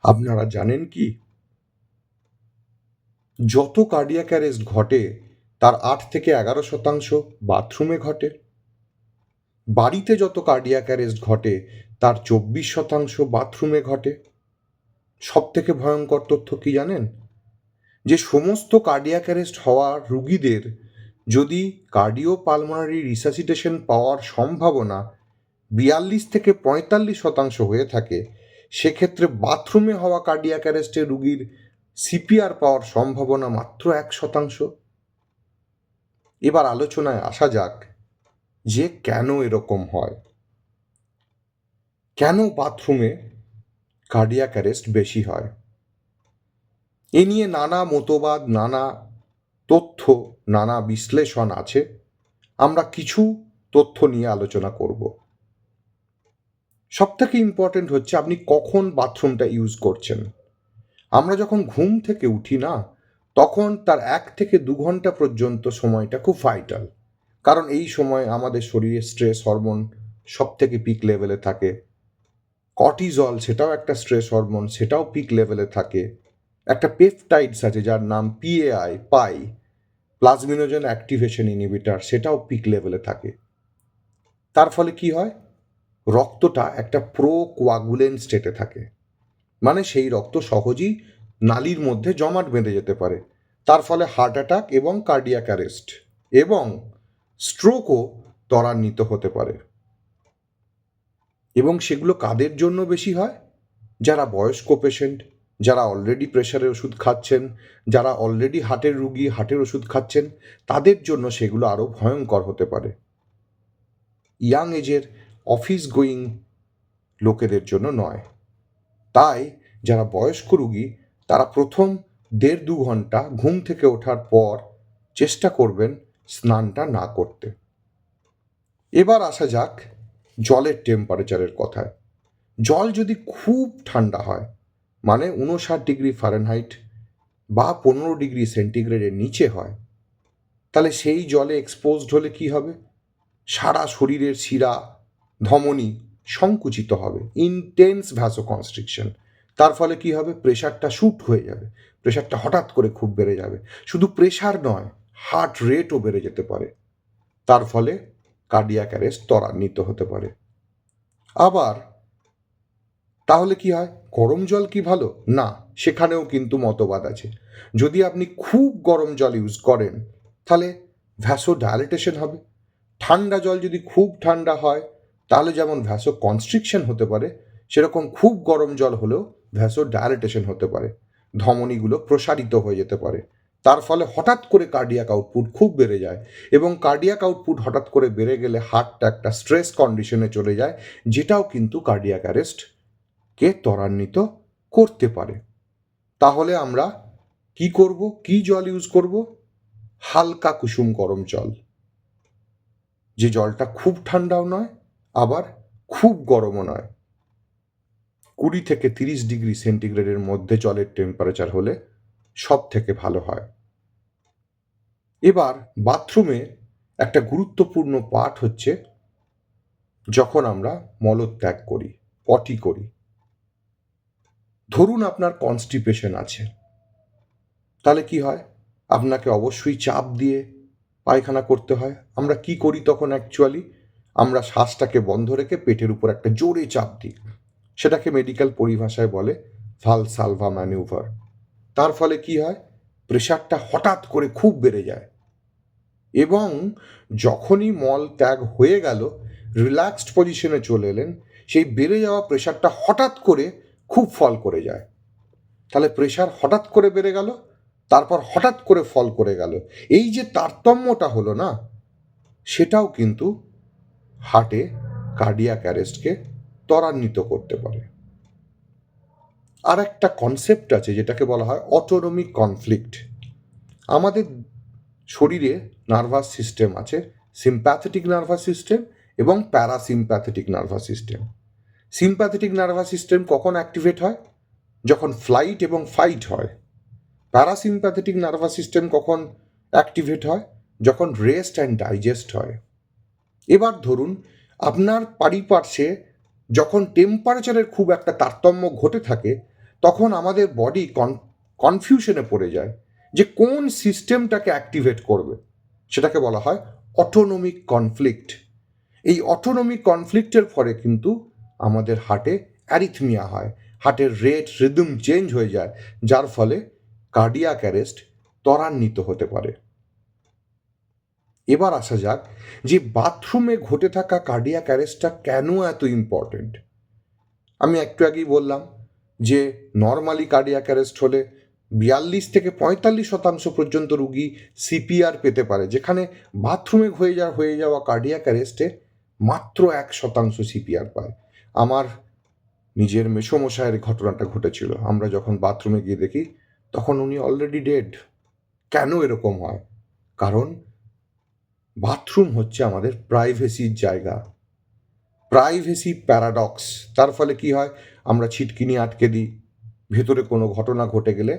আপনারা জানেন কি, যত কার্ডিয়াক অ্যারেস্ট ঘটে তার 8 থেকে 11% বাথরুমে ঘটে। বাড়িতে যত কার্ডিয়াক অ্যারেস্ট ঘটে তার 24% বাথরুমে ঘটে। সব থেকে ভয়ঙ্কর তথ্য কি জানেন? যে সমস্ত কার্ডিয়াক অ্যারেস্ট হওয়া রুগীদের যদি কার্ডিওপালমোনারি রিসাসিটেশন পাওয়ার সম্ভাবনা 42 থেকে 45% হয়ে থাকে, সেক্ষেত্রে বাথরুমে হওয়া কার্ডিয়াক অ্যারেস্টে রুগীর সিপিআর পাওয়ার সম্ভাবনা মাত্র 1%। এবার আলোচনায় আসা যাক যে কেন এরকম হয়, কেন বাথরুমে কার্ডিয়াক অ্যারেস্ট বেশি হয়। এ নিয়ে নানা মতবাদ, নানা তথ্য, নানা বিশ্লেষণ আছে। আমরা কিছু তথ্য নিয়ে আলোচনা করব। সবথেকে ইম্পর্টেন্ট হচ্ছে আপনি কখন বাথরুমটা ইউজ করছেন। আমরা যখন ঘুম থেকে উঠি না, তখন তার 1 থেকে 2 ঘন্টা পর্যন্ত সময়টা খুব ভাইটাল। কারণ এই সময় আমাদের শরীরে স্ট্রেস হরমোন সব থেকে পিক লেভেলে থাকে। কর্টিজল, সেটাও একটা স্ট্রেস হরমোন, সেটাও পিক লেভেলে থাকে। একটা পেপটাইডস আছে যার নাম পাই, প্লাজমিনোজেন অ্যাক্টিভেশন ইনহিবিটর, সেটাও পিক লেভেলে থাকে। তার ফলে কি হয়? রক্তটা একটা প্রোকোয়াগুলেন্ট স্টেটে থাকে, মানে সেই রক্ত সহজেই নালীর মধ্যে জমাট বেঁধে যেতে পারে। তার ফলে হার্ট অ্যাটাক এবং কার্ডিয়াক অ্যারেস্ট এবং স্ট্রোকও ত্বরান্বিত হতে পারে। এবং সেগুলো কাদের জন্য বেশি হয়? যারা বয়স্ক পেশেন্ট, যারা অলরেডি প্রেশারের ওষুধ খাচ্ছেন, যারা অলরেডি হার্টের রুগী, হার্টের ওষুধ খাচ্ছেন, তাদের জন্য সেগুলো আরও ভয়ঙ্কর হতে পারে। ইয়াং এজের অফিস গোয়িং লোকেদের জন্য নয়। তাই যারা বয়স্ক রুগী তারা প্রথম 1.5-2 ঘন্টা ঘুম থেকে ওঠার পর চেষ্টা করবেন স্নানটা না করতে। এবার আসা যাক জলের টেম্পারেচারের কথায়। জল যদি খুব ঠান্ডা হয়, মানে 59 ডিগ্রি ফারেনহাইট বা 15 ডিগ্রি সেন্টিগ্রেডের নিচে হয়, তাহলে সেই জলে এক্সপোজড হলে কি হবে? সারা শরীরের শিরা, ধমনী সংকুচিত হবে, ইনটেন্স ভ্যাসোকনস্ট্রিকশন। তার ফলে কি হবে? প্রেশারটা শুট হয়ে যাবে, প্রেশারটা হঠাৎ করে খুব বেড়ে যাবে। শুধু প্রেশার নয়, হার্ট রেটও বেড়ে যেতে পারে। তার ফলে কার্ডিয়াক অ্যারেস্ট ত্বরান্বিত হতে পারে। আবার তাহলে কি হয়? গরম জল কি ভালো? না, সেখানেও কিন্তু মতবাদ আছে। যদি আপনি খুব গরম জল ইউজ করেন তাহলে ভ্যাসো ডায়ালিটেশন হবে। ঠান্ডা জল যদি খুব ঠান্ডা হয় তাহলে যেমন ভ্যাসো কনস্ট্রিকশন হতে পারে, সেরকম খুব গরম জল হলেও ভ্যাসো ডায়ালিটেশন হতে পারে, ধমনীগুলো প্রসারিত হয়ে যেতে পারে। তার ফলে হঠাৎ করে কার্ডিয়াক আউটপুট খুব বেড়ে যায়, এবং কার্ডিয়াক আউটপুট হঠাৎ করে বেড়ে গেলে হার্টটা একটা স্ট্রেস কন্ডিশনে চলে যায়, যেটাও কিন্তু কার্ডিয়াক অ্যারেস্ট কে ত্বরান্বিত করতে পারে। তাহলে আমরা কি করব? কি জল ইউজ করব? হালকা কুসুম গরম জল, যে জলটা খুব ঠান্ডাও নয় আবার খুব গরমও নয়। 20 থেকে 30 ডিগ্রি সেন্টিগ্রেডের মধ্যে জলের টেম্পারেচার হলে সব থেকে ভালো হয়। এবার বাথরুমে একটা গুরুত্বপূর্ণ পার্ট হচ্ছে যখন আমরা মলত্যাগ করি, পটি করি। ধরুন আপনার কনস্টিপেশন আছে, তাহলে কি হয়? আপনাকে অবশ্যই চাপ দিয়ে পায়খানা করতে হয়। আমরা কি করি তখন? অ্যাকচুয়ালি আমরা শ্বাসটাকে বন্ধ রেখে পেটের উপর একটা জোরে চাপ দিই। সেটাকে মেডিকেল পরিভাষায় বলে ভালসালভা ম্যানুভার। তার ফলে কি হয়? প্রেশারটা হঠাৎ করে খুব বেড়ে যায়, এবং যখনই মল ত্যাগ হয়ে গেল, রিল্যাক্সড পজিশনে চলে এলেন, সেই বেড়ে যাওয়া প্রেশারটা হঠাৎ করে খুব ফল করে যায়। তাহলে প্রেশার হঠাৎ করে বেড়ে গেল, তারপর হঠাৎ করে ফল করে গেল। এই যে তারতম্যটা হলো না, সেটাও কিন্তু হার্টে কার্ডিয়াক অ্যারেস্টকে ত্বরান্বিত করতে পারে। আর একটা কনসেপ্ট আছে যেটাকে বলা হয় অটোনমিক কনফ্লিক্ট। আমাদের শরীরে নার্ভাস সিস্টেম আছে, সিম্প্যাথেটিক নার্ভাস সিস্টেম এবং parasympathetic nervous system. Sympathetic nervous system কখন অ্যাক্টিভেট হয়? যখন ফ্লাইট এবং ফাইট হয়। প্যারাসিম্প্যাথেটিক নার্ভাস সিস্টেম কখন অ্যাক্টিভেট হয়? যখন রেস্ট অ্যান্ড ডাইজেস্ট হয়। এবার ধরুন আপনার পারিপার্শ্বে যখন টেম্পারেচারের খুব একটা তারতম্য ঘটে থাকে, তখন আমাদের বডি কনফিউশনে পড়ে যায় যে কোন সিস্টেমটাকে অ্যাক্টিভেট করবে। সেটাকে বলা হয় অটোনমিক কনফ্লিক্ট। এই অটোনমিক কনফ্লিক্টের ফলে কিন্তু আমাদের হার্টে অ্যারিথমিয়া হয়, হার্টের রেট রিদম চেঞ্জ হয়ে যায়, যার ফলে কার্ডিয়াক অ্যারেস্ট ত্বরান্বিত হতে পারে। এবার আসা যাক যে বাথরুমে ঘটে থাকা কার্ডিয়াক অ্যারেস্টটা কেন এত ইম্পর্টেন্ট। আমি একটু আগেই বললাম যে নর্মালি কার্ডিয়াক অ্যারেস্ট হলে 42-45% পর্যন্ত রুগী সিপিআর পেতে পারে, যেখানে বাথরুমে হয়ে যাওয়া কার্ডিয়াক অ্যারেস্টে মাত্র 1% সিপিআর পায়। আমার নিজের মেসোমশায়ের ঘটনাটা ঘটেছিল। আমরা যখন বাথরুমে গিয়ে দেখি তখন উনি অলরেডি ডেড। কেন এরকম হয়? কারণ বাথরুম হচ্ছে আমাদের প্রাইভেসির জায়গা, প্রাইভেসি প্যারাডক্স। তার ফলে কি হয়, আমরা ছিটকিনি আটকে দিই, ভেতরে কোনো ঘটনা ঘটে গেলে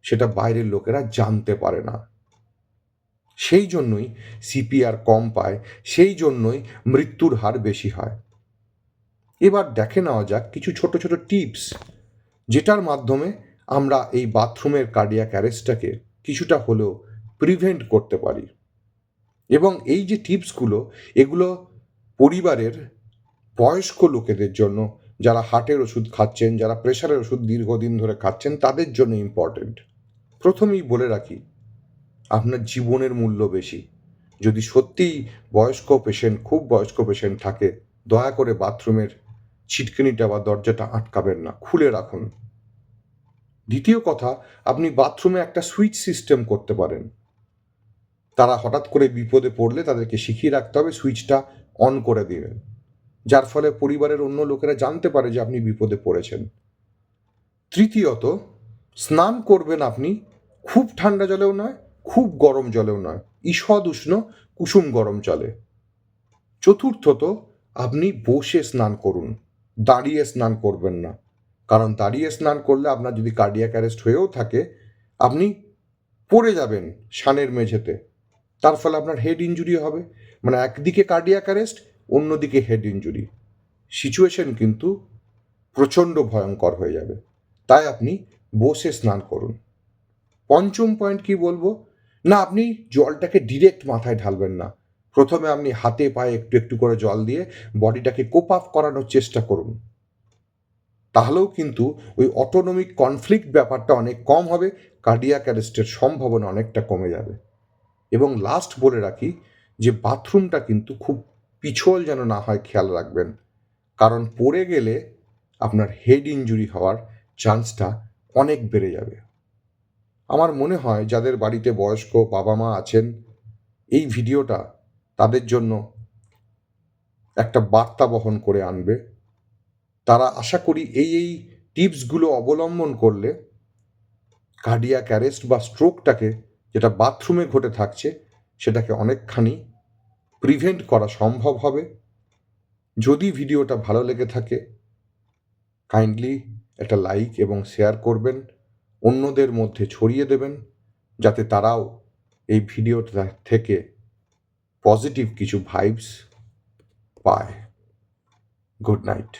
সেটা বাইরের লোকেরা জানতে পারে না। সেই জন্যই সিপিআর কম পায়, সেই জন্যই মৃত্যুর হার বেশি হয়। এবার দেখে নেওয়া যাক কিছু ছোট ছোট টিপস, যেটার মাধ্যমে আমরা এই বাথরুমের কার্ডিয়াক অ্যারেস্টটাকে কিছুটা হলেও প্রিভেন্ট করতে পারি। এবং এই যে টিপসগুলো, এগুলো পরিবারের বয়স্ক লোকেদের জন্য, যারা হার্টের ওষুধ খাচ্ছেন, যারা প্রেশারের ওষুধ দীর্ঘদিন ধরে খাচ্ছেন, তাদের জন্য ইম্পর্টেন্ট। প্রথমেই বলে রাখি, আপনার জীবনের মূল্য বেশি। যদি সত্যিই খুব বয়স্ক পেশেন্ট থাকে, দয়া করে বাথরুমের ছিটকিনিটা বা দরজাটা আটকাবেন না, খুলে রাখুন। দ্বিতীয় কথা, আপনি বাথরুমে একটা সুইচ সিস্টেম করতে পারেন। তারা হঠাৎ করে বিপদে পড়লে তাদেরকে শিখিয়ে রাখতে হবে, সুইচটা অন করে দিবেন, যার ফলে পরিবারের অন্য লোকেরা জানতে পারে যে আপনি বিপদে পড়েছেন। তৃতীয়ত, স্নান করবেন আপনি খুব ঠান্ডা জলেও নয়, খুব গরম জলেও নয়, ঈষৎ উষ্ণ কুসুম গরম জলে। চতুর্থত, আপনি বসে স্নান করুন, দাঁড়িয়ে স্নান করবেন না। কারণ দাঁড়িয়ে স্নান করলে আপনার যদি কার্ডিয়াক অ্যারেস্ট হয়েও থাকে, আপনি পড়ে যাবেন সানের মেঝেতে, তার ফলে আপনার হেড ইনজুরি হবে। মানে একদিকে কার্ডিয়াক অ্যারেস্ট, অন্যদিকে হেড ইনজুরি, সিচুয়েশন কিন্তু প্রচণ্ড ভয়ঙ্কর হয়ে যাবে। তাই আপনি বসে স্নান করুন। পঞ্চম পয়েন্ট কি বলবো, না আপনি জলটাকে ডিরেক্ট মাথায় ঢালবেন না। প্রথমে আপনি হাতে পায়ে একটু একটু করে জল দিয়ে বডিটাকে কোপ আপ করানোর চেষ্টা করুন। তাহলেও কিন্তু ওই অটোনমিক কনফ্লিক্ট ব্যাপারটা অনেক কম হবে, কার্ডিয়াক অ্যারেস্টের সম্ভাবনা অনেকটা কমে যাবে। এবং লাস্ট বলে রাখি যে বাথরুমটা কিন্তু খুব পিছল যেন না হয়, খেয়াল রাখবেন। কারণ পড়ে গেলে আপনার হেড ইনজুরি হওয়ার চান্সটা অনেক বেড়ে যাবে। আমার মনে হয় যাদের বাড়িতে বয়স্ক বাবা মা আছেন, এই ভিডিওটা তাদের জন্য একটা বার্তা বহন করে আনবে। তারা আশা করি এই টিপসগুলো অবলম্বন করলে কার্ডিয়াক অ্যারেস্ট বা স্ট্রোকটাকে, যেটা বাথরুমে ঘটে থাকছে, সেটাকে অনেকখানি প্রিভেন্ট করা সম্ভব হবে। যদি ভিডিওটা ভালো লেগে থাকে, কাইন্ডলি একটা লাইক এবং শেয়ার করবেন, অন্যদের মধ্যে ছড়িয়ে দেবেন, যাতে তারাও এই ভিডিওটা থেকে পজিটিভ কিছু ভাইবস পায়। Good night.